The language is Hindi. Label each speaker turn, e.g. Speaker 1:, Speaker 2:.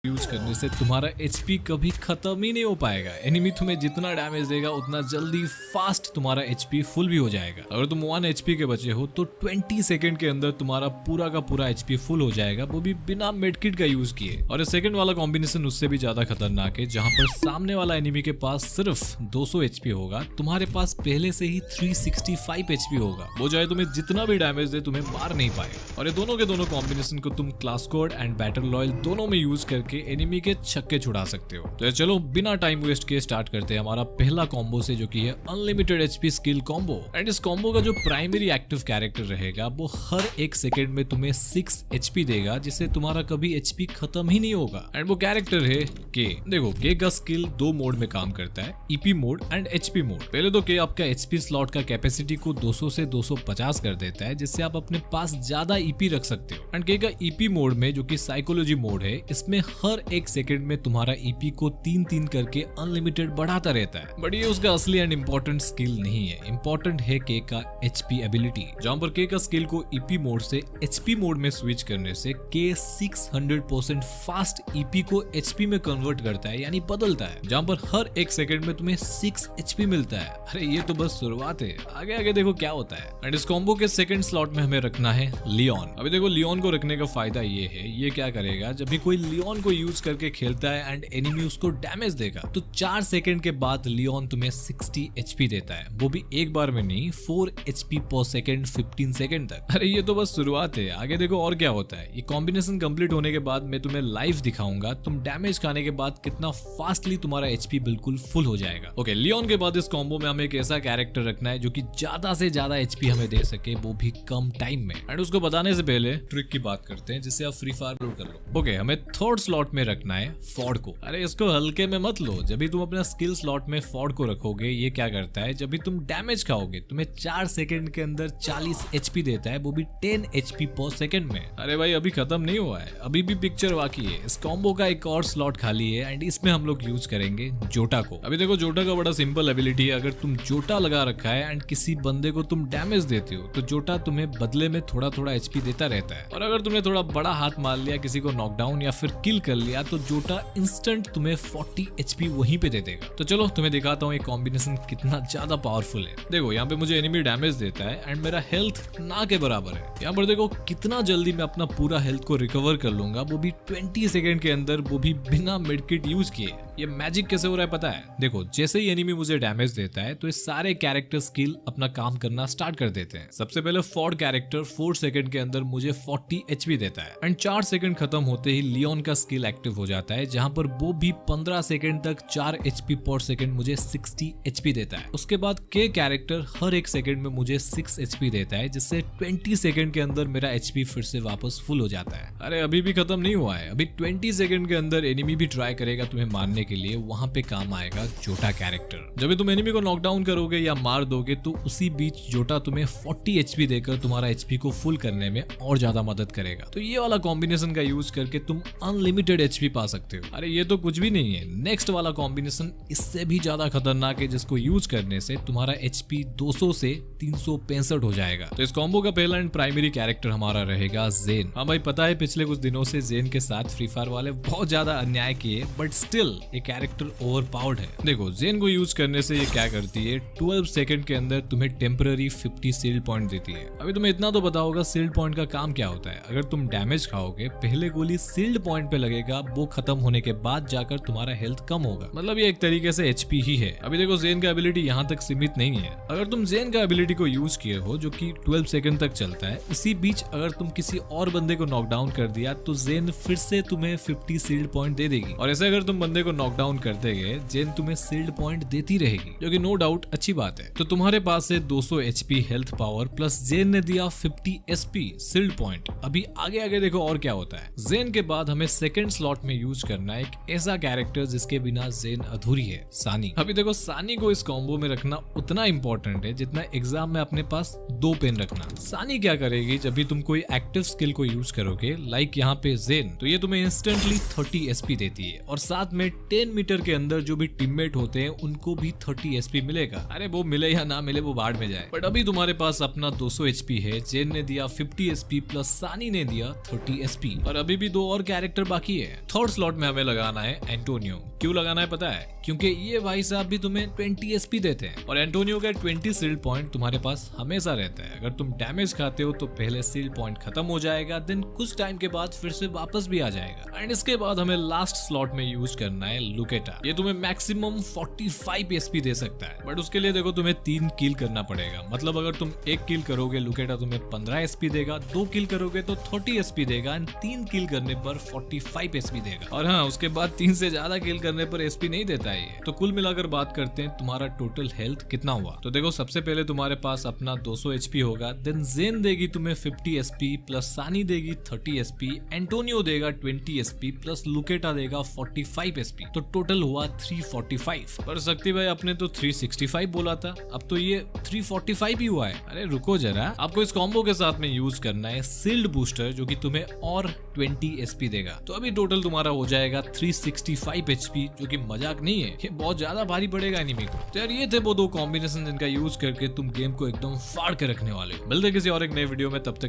Speaker 1: यूज करने से तुम्हारा एचपी कभी खत्म ही नहीं हो पाएगा। एनिमी तुम्हें जितना डैमेज देगा उतना जल्दी फास्ट तुम्हारा एचपी फुल भी हो जाएगा। अगर तुम 1 एचपी के बचे हो तो 20 सेकंड के अंदर तुम्हारा पूरा का पूरा एचपी फुल हो जाएगा, वो भी बिना मेडकिट का यूज किए। और सेकंड वाला कॉम्बिनेशन उससे भी ज्यादा खतरनाक है, जहां पर सामने वाला एनिमी के पास सिर्फ 200 एचपी होगा, तुम्हारे पास पहले से ही 365 एचपी होगा। वो चाहे तुम्हें जितना भी डैमेज दे तुम्हें मार नहीं पाएगा। और ये दोनों के दोनों कॉम्बिनेशन को तुम class code and battle royal दोनों में यूज करके एनिमी के छक्के छुड़ा सकते हो। तो चलो बिना टाइम वेस्ट किए स्टार्ट करते हैं हमारा पहला कॉम्बो से, जो कि है unlimited HP skill combo. And इस कॉम्बो का जो प्राइमरी एक्टिव कैरेक्टर रहेगा वो हर 1 सेकंड में तुम्हें 6 एचपी देगा, जिससे तुम्हारा कभी एचपी खत्म ही नहीं होगा। एंड वो कैरेक्टर है के। देखो के का स्किल 2 मोड में काम करता है, EP mode and HP mode. पहले तो के आपका एचपी स्लॉट का कैपेसिटी को 200 से 250 कर देता है, जिससे आप अपने पास ज्यादा ईपी रख सकते हो। एंड के का ईपी मोड में, जो कि साइकोलॉजी मोड है, इसमें हर 1 सेकंड में तुम्हारा ईपी को 3-3 करके अनलिमिटेड बढ़ाता रहता है। बट ये उसका असली एंड इम्पोर्टेंट स्किल नहीं है। इम्पोर्टेंट है के का एचपी एबिलिटी, जहां पर के का स्किल को ईपी मोड से एचपी मोड में स्विच करने से के 600% फास्ट ईपी को एचपी में कन्वर्ट करता है, यानी बदलता है, जहां पर हर 1 सेकंड में तुम्हें 6 एचपी मिलता है। अरे ये तो बस शुरुआत है, आगे आगे देखो क्या होता है। एंड इस कॉम्बो के सेकंड स्लॉट में हमें रखना है लियोन। अभी देखो लियोन को रखने का फायदा ये है, ये क्या करेगा, जब भी कोई लियोन को यूज करके खेलता है एंड एनिमी उसको डैमेज देगा तो 4 सेकंड के बाद लियोन तुम्हें 60 एचपी देता है, वो भी एक बार में नहीं, 4 एचपी पर सेकंड 15 सेकंड तक। अरे ये तो बस शुरुआत है, आगे देखो और क्या होता है। ये कॉम्बिनेशन कंप्लीट होने के बाद मैं तुम्हें लाइव दिखाऊंगा तुम डैमेज खाने के बाद कितना फास्टली तुम्हारा एचपी बिल्कुल फुल हो जाएगा। ओके, लियोन के बाद इस कॉम्बो में हमें एक ऐसा कैरेक्टर रखना है जो कि ज्यादा से ज्यादा एचपी हमें दे सके, वो भी कम टाइम में। एंड उसको बताने से पहले ट्रिक की बात करते हैं, जिससे आप फ्री फायर लोड कर लो। ओके, हमें थर्ड स्लॉट में रखना है फॉर्ड को। अरे इसको हल्के में मत लो। जब भी तुम अपना स्किल स्लॉट में फॉर्ड को रखोगे, ये क्या करता है, जब भी तुम डैमेज खाओगे तुम्हें 4 सेकंड के अंदर 40 एचपी देता है, वो भी 10 एचपी पर सेकंड में। अरे भाई अभी खत्म नहीं हुआ है, अभी भी पिक्चर बाकी है। इस कॉम्बो का एक और स्लॉट खाली है एंड इसमें हम लोग यूज करेंगे जोटा को। अभी देखो जोटा का बड़ा सिंपल एबिलिटी है। अगर तुम जोटा लगा रखा है एंड किसी बंदे को तुम डैमेज देते हो तो जोटा तुम्हें बदले में थोड़ा थोड़ा एचपी देता रहता है। और अगर तुमने थोड़ा बड़ा हाथ मार लिया, किसी को नॉकडाउन या फिर किल कर लिया, तो जोटा इंस्टेंट तुम्हें 40 एचपी वहीं पे दे देगा। तो चलो तुम्हें दिखाता हूँ ये कॉम्बिनेशन कितना ज्यादा पावरफुल है। देखो यहाँ पे मुझे एनिमी डैमेज देता है एंड मेरा हेल्थ ना के बराबर है। यहाँ पर देखो कितना जल्दी मैं अपना पूरा हेल्थ को रिकवर कर लूंगा, वो भी 20 सेकंड के अंदर, वो भी बिना मेडकिट यूज किए। ये मैजिक कैसे हो रहा है पता है? देखो जैसे ही एनिमी मुझे डैमेज देता है तो ये सारे कैरेक्टर स्किल अपना काम करना स्टार्ट कर देते हैं। सबसे पहले फॉर्ड कैरेक्टर 4 सेकंड के अंदर मुझे 40 एचपी देता है एंड 4 सेकंड खत्म होते ही लियोन का स्किल एक्टिव हो जाता है, जहां पर वो भी 15 सेकंड तक 4 एचपी पर सेकंड मुझे 60 एचपी देता है। उसके बाद के कैरेक्टर हर 1 सेकंड में मुझे 6 एचपी देता है, जिससे 20 सेकंड के अंदर मेरा एचपी फिर से वापस फुल हो जाता है। अरे अभी भी खत्म नहीं हुआ है, अभी 20 सेकंड के अंदर एनिमी भी ट्राई करेगा तुम्हें मारने के लिए, वहां पे काम आएगा जोटा कैरेक्टर। जब भी तुम एनिमी को नॉकडाउन करोगे या मार दोगे तो उसी बीच जोटा तुम्हें 40 एचपी देकर तुम्हारा एचपी को फुल करने में और ज्यादा मदद करेगा। तो ये वाला कॉम्बिनेशन का यूज करके तुम अनलिमिटेड एचपी पा सकते हो। अरे ये तो कुछ भी नहीं है, नेक्स्ट वाला कॉम्बिनेशन इससे भी ज्यादा खतरनाक है, जिसको यूज करने से तुम्हारा एचपी 200 से 365 हो जाएगा। तो इस कॉम्बो का पहला एंड प्राइमरी कैरेक्टर हमारा रहेगा जेन। हाँ भाई पता है पिछले कुछ दिनों से जेन के साथ फ्री फायर वाले बहुत ज्यादा अन्याय किए, बट स्टिल ये कैरेक्टर ओवरपावर्ड है। देखो जेन को यूज करने से ये क्या करती है, 12 सेकंड के अंदर तुम्हें टेम्पररी 50 सील्ड पॉइंट देती है। अभी तुम्हें इतना तो पता होगा सील्ड पॉइंट का काम क्या होता है। अगर तुम डैमेज खाओगे, पहले गोली सील्ड पॉइंट पे लगेगा, वो खत्म होने के बाद जाकर तुम्हारा हेल्थ कम होगा। मतलब ये एक तरीके से एचपी ही है। अभी देखो जेन का एबिलिटी यहाँ तक सीमित नहीं है। अगर तुम जेन का एबिलिटी को यूज किए हो, जो कि 12 सेकंड तक चलता है, इसी बीच अगर तुम किसी और बंदे को नॉकडाउन कर दिया तो जेन फिर से तुम्हें 50 सील्ड पॉइंट दे देगी। और ऐसे अगर तुम बंदे को नॉकडाउन करते गए, जेन तुम्हें सील्ड पॉइंट देती रहेगी, जो कि नो डाउट अच्छी बात है। तो तुम्हारे पास है 200 HP health power plus gen ने दिया 50 एसपी सील्ड पॉइंट। अभी आगे आगे देखो और क्या होता है। जेन के बाद हमें सेकंड स्लॉट में यूज करना है एक ऐसा कैरेक्टर जिसके बिना जेन अधूरी है, सानी। अभी देखो सानी को इस कॉम्बो में रखना उतना इंपॉर्टेंट है जितना एग्जाम में अपने पास 2 पेन रखना। सानी क्या करेगी, जब भी तुम कोई एक्टिव स्किल को यूज करोगे, लाइक यहाँ पे जेन, तो ये तुम्हें इंस्टेंटली 30 एसपी देती है और साथ में 10 मीटर के अंदर जो भी टीममेट होते हैं उनको भी 30 एसपी मिलेगा। अरे वो मिले या ना मिले वो बाढ़ में जाए, बट अभी तुम्हारे पास अपना 200 एचपी है, जेन ने दिया 50 एसपी प्लस सानी ने दिया 30 एसपी। और अभी भी 2 और कैरेक्टर बाकी बाकी है। थर्ड स्लॉट में हमें लगाना है एंटोनियो। क्यों लगाना है पता है? क्योंकि ये भाई साहब भी तुम्हें 20 एसपी देते हैं और एंटोनियो का 20 सील्ड पॉइंट तुम्हारे पास हमेशा रहता है। अगर तुम डैमेज खाते हो तो पहले सील्ड पॉइंट खत्म हो जाएगा, देन कुछ टाइम के बाद फिर से वापस भी आ जाएगा। एंड इसके बाद हमें लास्ट स्लॉट में यूज करना है लुकेटा। ये तुम्हें मैक्सिमम 45 एसपी दे सकता है, बट उसके लिए देखो तुम्हें 3 किल करना पड़ेगा। मतलब अगर तुम 1 किल करोगे लुकेटा तुम्हें 15 एसपी देगा, 2 किल करोगे तो 30 एसपी देगा, एंड 3 किल करने पर 45 एसपी देगा। और हाँ, उसके बाद 3 से ज्यादा किल करने पर एसपी नहीं देता है ये। तो कुल मिलाकर बात करते हैं तुम्हारा टोटल हेल्थ कितना हुआ। तो देखो सबसे पहले तुम्हारे पास अपना 200 एचपी होगा, देन जेन देगी तुम्हें 50 एसपी, प्लस सानी देगी 30 एसपी, एंटोनियो देगा 20 एसपी, प्लस लुकेटा देगा 45 एसपी। तो टोटल हुआ 345। पर शक्ति भाई आपने तो 365 बोला था, अब तो ये 345 ही हुआ है। अरे रुको जरा, आपको इस कॉम्बो के साथ में यूज करना है सील्ड बूस्टर, जो कि तुम्हें और 20 एसपी देगा। तो अभी टोटल तुम्हारा हो जाएगा 365 एचपी, जो कि मजाक नहीं है, ये बहुत ज्यादा भारी पड़ेगा एनिमी को। तो यार ये थे वो 2 कॉम्बिनेशन जिनका यूज करके तुम गेम को एकदम फाड़ के रखने वाले हो। मिलते किसी और एक नए वीडियो में, तब तक